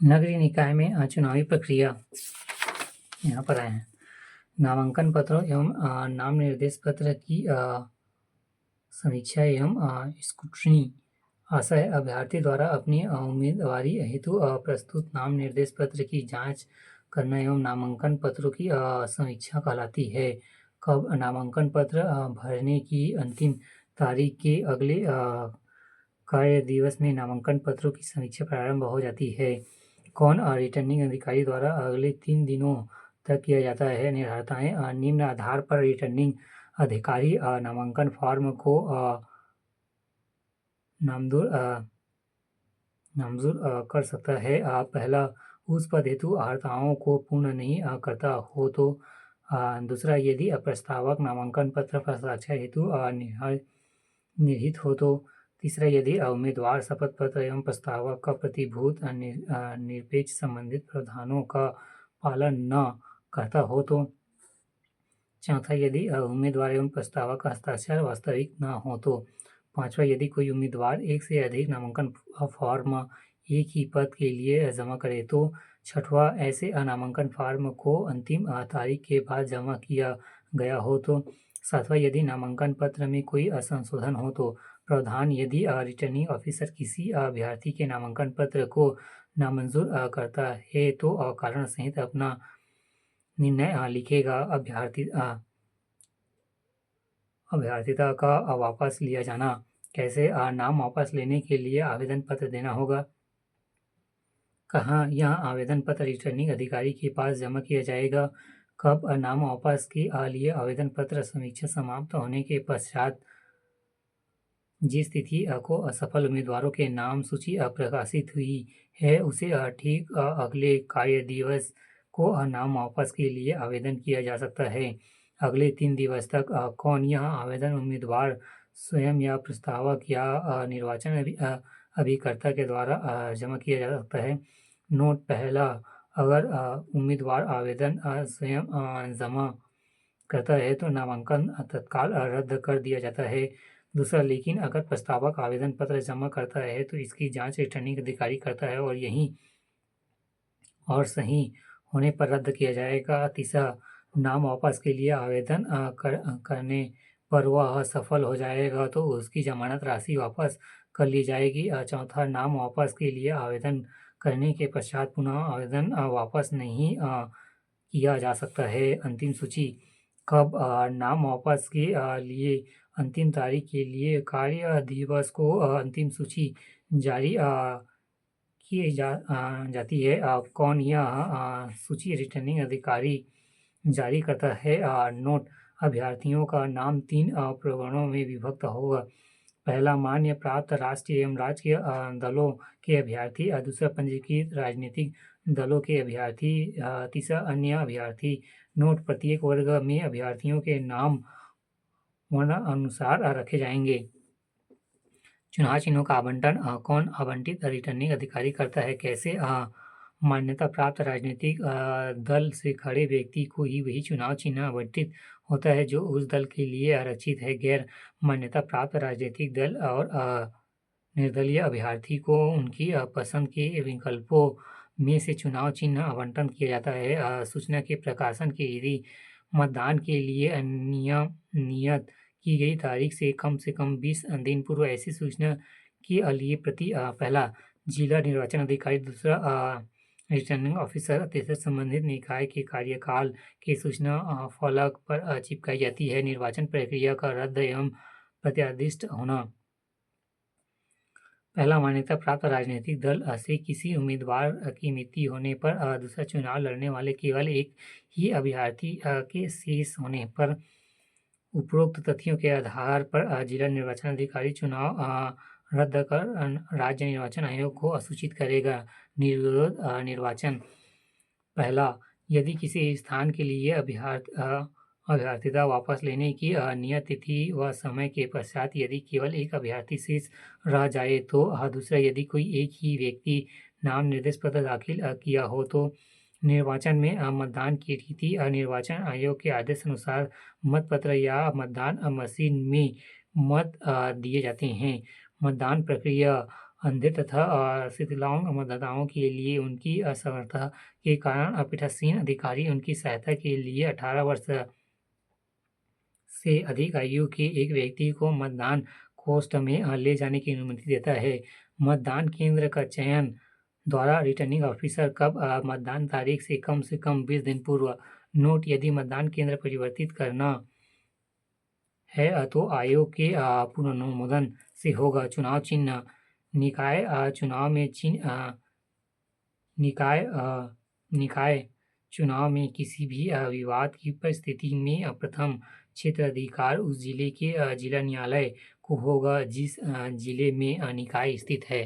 नगरीय निकाय में चुनावी प्रक्रिया यहाँ पर आए हैं। नामांकन पत्रों एवं नाम निर्देश पत्र की समीक्षा एवं स्क्रूटनी। आशय अभ्यर्थी द्वारा अपनी उम्मीदवारी हेतु प्रस्तुत नाम निर्देश पत्र की जांच करना एवं नामांकन पत्रों की समीक्षा कहलाती है। कब नामांकन पत्र भरने की अंतिम तारीख के अगले कार्य दिवस में नामांकन पत्रों की समीक्षा प्रारंभ हो जाती है। कौन रिटर्निंग अधिकारी द्वारा अगले 3 दिनों तक किया जाता है। निर्धारताएं निम्न आधार पर रिटर्निंग अधिकारी नामांकन फॉर्म को नामंजूर कर सकता है। पहला, उस पद हेतु अर्हताओं को पूर्ण नहीं करता हो तो। दूसरा, यदि प्रस्तावक नामांकन पत्र पर हस्ताक्षर हेतु निर्हित हो तो। तीसरा, यदि उम्मीदवार शपथ पत्र एवं प्रस्तावक का प्रतिभूत निरपेक्ष संबंधित प्रावधानों का पालन न करता हो तो। चौथा, यदि उम्मीदवार एवं प्रस्तावक का हस्ताक्षर वास्तविक न हो तो। पांचवा, यदि कोई उम्मीदवार एक से अधिक नामांकन फॉर्म एक ही पद के लिए जमा करे तो। छठवां, ऐसे नामांकन फॉर्म को अंतिम तारीख के बाद जमा किया गया हो तो। सातवां, यदि नामांकन पत्र में कोई संशोधन हो तो। प्रावधान, यदि रिटर्निंग ऑफिसर किसी अभ्यर्थी के नामांकन पत्र को नामंजूर करता है तो कारण सहित अपना निर्णय लिखेगा। अभ्यर्थिता का वापस लिया जाना। कैसे नाम वापस लेने के लिए आवेदन पत्र देना होगा। कहाँ यह आवेदन पत्र रिटर्निंग अधिकारी के पास जमा किया जाएगा। कब नाम वापस के लिए आवेदन पत्र समीक्षा समाप्त होने के पश्चात जिस तिथि को असफल उम्मीदवारों के नाम सूची प्रकाशित हुई है उसे ठीक अगले कार्य दिवस को नाम वापस के लिए आवेदन किया जा सकता है। अगले 3 दिवस तक कौन यह आवेदन उम्मीदवार स्वयं या प्रस्तावक या निर्वाचन अभिकर्ता के द्वारा जमा किया जा सकता है। नोट: पहला, अगर उम्मीदवार आवेदन स्वयं जमा करता है तो नामांकन तत्काल रद्द कर दिया जाता है। दूसरा, लेकिन अगर प्रस्तावक आवेदन पत्र जमा करता है तो इसकी जांच रिटर्निंग अधिकारी करता है और सही होने पर रद्द किया जाएगा। तीसरा, नाम वापस के लिए आवेदन करने पर वह सफल हो जाएगा तो उसकी जमानत राशि वापस कर ली जाएगी। चौथा, नाम वापस के लिए आवेदन करने के पश्चात पुनः आवेदन वापस नहीं किया जा सकता है। अंतिम सूची: कब नाम वापस के लिए अंतिम तारीख के लिए कार्य दिवस को अंतिम सूची जारी की जाती है। कौन यह सूची रिटर्निंग अधिकारी जारी करता है। नोट: अभ्यर्थियों का नाम 3 प्रकरणों में विभक्त होगा। पहला, मान्य प्राप्त राष्ट्रीय एवं राज्य दलों के अभ्यर्थी। दूसरा, पंजीकृत राजनीतिक दलों के अभ्यर्थी। तीसरा, अन्य अभ्यर्थी। नोट: प्रत्येक वर्ग में अभ्यर्थियों के नाम वर्णानुसार रखे जाएंगे। चुनाव चिन्हों का आवंटन कौन आवंटित रिटर्निंग अधिकारी करता है। कैसे मान्यता प्राप्त राजनीतिक दल से खड़े व्यक्ति को ही वही चुनाव चिन्ह आवंटित होता है जो उस दल के लिए आरक्षित है। गैर मान्यता प्राप्त राजनीतिक दल और निर्दलीय अभ्यर्थी को उनकी पसंद के विकल्पों में से चुनाव चिन्ह आवंटन किया जाता है। सूचना के प्रकाशन के यदि मतदान के लिए नियत की गई तारीख से कम 20 दिन पूर्व ऐसी सूचना के लिए प्रति पहला जिला निर्वाचन अधिकारी, दूसरा रिटर्निंग ऑफिसर, तीसरा संबंधित निकाय के कार्यकाल की सूचना फलक पर चिपकाई जाती है। निर्वाचन प्रक्रिया का रद्द एवं प्रत्यादिष्ट होना। पहला, मान्यता प्राप्त राजनीतिक दल से किसी उम्मीदवार की मृत्यु होने पर दूसरा चुनाव लड़ने वाले केवल एक ही अभ्यर्थी के शेष होने पर उपरोक्त तथ्यों के आधार पर जिला निर्वाचन अधिकारी चुनाव रद्द कर राज्य निर्वाचन आयोग को सूचित करेगा। निर्विरोध निर्वाचन: पहला, यदि किसी स्थान के लिए अभ्यर्थिता वापस लेने की नियत तिथि व समय के पश्चात यदि केवल एक अभ्यर्थी शेष रह जाए तो। दूसरा, यदि कोई एक ही व्यक्ति नाम निर्देश पत्र दाखिल किया हो तो। निर्वाचन में मतदान की रीति निर्वाचन आयोग के आदेश अनुसार मतपत्र या मतदान मशीन में मत दिए जाते हैं। मतदान प्रक्रिया: अंधे तथा विकलांग मतदाताओं के लिए उनकी असमर्थता के कारण पीठासीन अधिकारी उनकी सहायता के लिए 18 वर्ष से अधिक आयु के एक व्यक्ति को मतदान कोष्ठ में ले जाने की अनुमति देता है। मतदान केंद्र का चयन द्वारा रिटर्निंग ऑफिसर कब मतदान तारीख से कम 20 दिन पूर्व। नोट: यदि मतदान केंद्र परिवर्तित करना है तो आयोग के पुनर्नुमोदन से होगा। चुनाव चिन्ह: निकाय चुनाव में निकाय चुनाव में किसी भी विवाद की परिस्थिति में प्रथम क्षेत्राधिकार उस जिले के जिला न्यायालय को होगा जिस जिले में निकाय स्थित है।